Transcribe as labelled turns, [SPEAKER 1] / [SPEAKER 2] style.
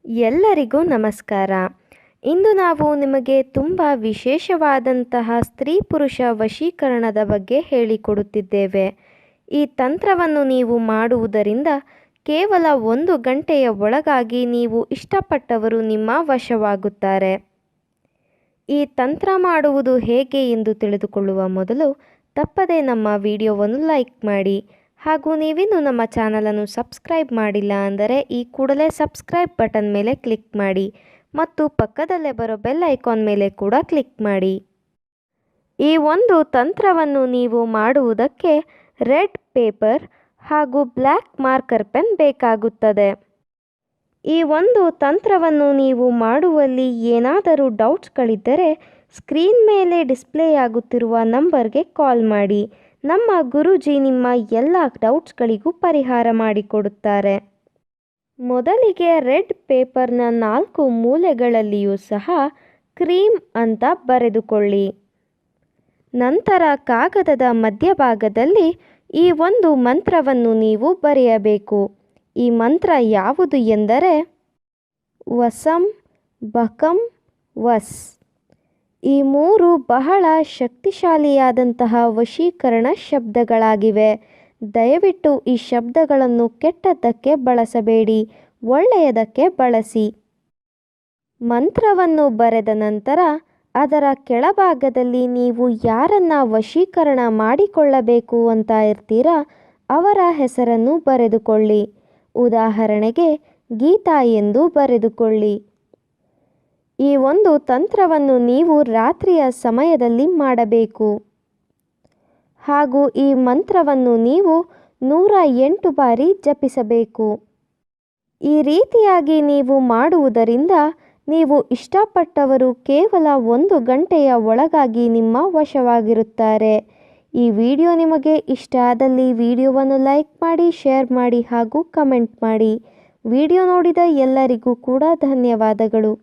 [SPEAKER 1] ಎಲ್ಲರಿಗೂ ನಮಸ್ಕಾರ. ಇಂದು ನಾವು ನಿಮಗೆ ತುಂಬ ವಿಶೇಷವಾದಂತಹ ಸ್ತ್ರೀ ಪುರುಷ ವಶೀಕರಣದ ಬಗ್ಗೆ ಹೇಳಿಕೊಡುತ್ತಿದ್ದೇವೆ. ಈ ತಂತ್ರವನ್ನು ನೀವು ಮಾಡುವುದರಿಂದ ಕೇವಲ 1 ಗಂಟೆಯ ಒಳಗಾಗಿ ನೀವು ಇಷ್ಟಪಟ್ಟವರು ನಿಮ್ಮ ವಶವಾಗುತ್ತಾರೆ. ಈ ತಂತ್ರ ಮಾಡುವುದು ಹೇಗೆ ಎಂದು ತಿಳಿದುಕೊಳ್ಳುವ ಮೊದಲು ತಪ್ಪದೇ ನಮ್ಮ ವಿಡಿಯೋವನ್ನು ಲೈಕ್ ಮಾಡಿ. ಹಾಗೂ ನೀವಿನ್ನೂ ನಮ್ಮ ಚಾನಲನ್ನು ಸಬ್ಸ್ಕ್ರೈಬ್ ಮಾಡಿಲ್ಲ ಅಂದರೆ ಈ ಕೂಡಲೇ ಸಬ್ಸ್ಕ್ರೈಬ್ ಬಟನ್ ಮೇಲೆ ಕ್ಲಿಕ್ ಮಾಡಿ ಮತ್ತು ಪಕ್ಕದಲ್ಲೇ ಬರೋ ಬೆಲ್ ಐಕಾನ್ ಮೇಲೆ ಕೂಡ ಕ್ಲಿಕ್ ಮಾಡಿ. ಈ ಒಂದು ತಂತ್ರವನ್ನು ನೀವು ಮಾಡುವುದಕ್ಕೆ ರೆಡ್ ಪೇಪರ್ ಹಾಗೂ ಬ್ಲ್ಯಾಕ್ ಮಾರ್ಕರ್ ಪೆನ್ ಬೇಕಾಗುತ್ತದೆ. ಈ ಒಂದು ತಂತ್ರವನ್ನು ನೀವು ಮಾಡುವಲ್ಲಿ ಏನಾದರೂ ಡೌಟ್ಸ್ಗಳಿದ್ದರೆ ಸ್ಕ್ರೀನ್ ಮೇಲೆ ಡಿಸ್ಪ್ಲೇ ಆಗುತ್ತಿರುವ ನಂಬರ್ಗೆ ಕಾಲ್ ಮಾಡಿ. ನಮ್ಮ ಗುರೂಜಿ ನಿಮ್ಮ ಎಲ್ಲ ಡೌಟ್ಸ್ಗಳಿಗೂ ಪರಿಹಾರ ಮಾಡಿಕೊಡುತ್ತಾರೆ. ಮೊದಲಿಗೆ ರೆಡ್ ಪೇಪರ್ನ 4 ಮೂಲೆಗಳಲ್ಲಿಯೂ ಸಹ ಕ್ರೀಮ್ ಅಂತ ಬರೆದುಕೊಳ್ಳಿ. ನಂತರ ಕಾಗದದ ಮಧ್ಯಭಾಗದಲ್ಲಿ ಈ ಒಂದು ಮಂತ್ರವನ್ನು ನೀವು ಬರೆಯಬೇಕು. ಈ ಮಂತ್ರ ಯಾವುದು ಎಂದರೆ ವಸಂ ಬಕಂ ವಸ್. ಈ 3 ಬಹಳ ಶಕ್ತಿಶಾಲಿಯಾದಂತಹ ವಶೀಕರಣ ಶಬ್ದಗಳಾಗಿವೆ. ದಯವಿಟ್ಟು ಈ ಶಬ್ದಗಳನ್ನು ಕೆಟ್ಟದ್ದಕ್ಕೆ ಬಳಸಬೇಡಿ, ಒಳ್ಳೆಯದಕ್ಕೆ ಬಳಸಿ. ಮಂತ್ರವನ್ನು ಬರೆದ ನಂತರ ಅದರ ಕೆಳಭಾಗದಲ್ಲಿ ನೀವು ಯಾರನ್ನ ವಶೀಕರಣ ಮಾಡಿಕೊಳ್ಳಬೇಕು ಅಂತ ಇರ್ತೀರಾ ಅವರ ಹೆಸರನ್ನು ಬರೆದುಕೊಳ್ಳಿ. ಉದಾಹರಣೆಗೆ ಗೀತಾ ಎಂದು ಬರೆದುಕೊಳ್ಳಿ. ಈ ಒಂದು ತಂತ್ರವನ್ನು ನೀವು ರಾತ್ರಿಯ ಸಮಯದಲ್ಲಿ ಮಾಡಬೇಕು ಹಾಗೂ ಈ ಮಂತ್ರವನ್ನು ನೀವು 108 ಬಾರಿ ಜಪಿಸಬೇಕು. ಈ ರೀತಿಯಾಗಿ ನೀವು ಮಾಡುವುದರಿಂದ ನೀವು ಇಷ್ಟಪಟ್ಟವರು ಕೇವಲ 1 ಗಂಟೆಯ ಒಳಗಾಗಿ ನಿಮ್ಮ ವಶವಾಗಿರುತ್ತಾರೆ. ಈ ವಿಡಿಯೋ ನಿಮಗೆ ಇಷ್ಟ ಆದಲ್ಲಿ ವಿಡಿಯೋವನ್ನು ಲೈಕ್ ಮಾಡಿ, ಶೇರ್ ಮಾಡಿ ಹಾಗೂ ಕಮೆಂಟ್ ಮಾಡಿ. ವಿಡಿಯೋ ನೋಡಿದ ಎಲ್ಲರಿಗೂ ಕೂಡ ಧನ್ಯವಾದಗಳು.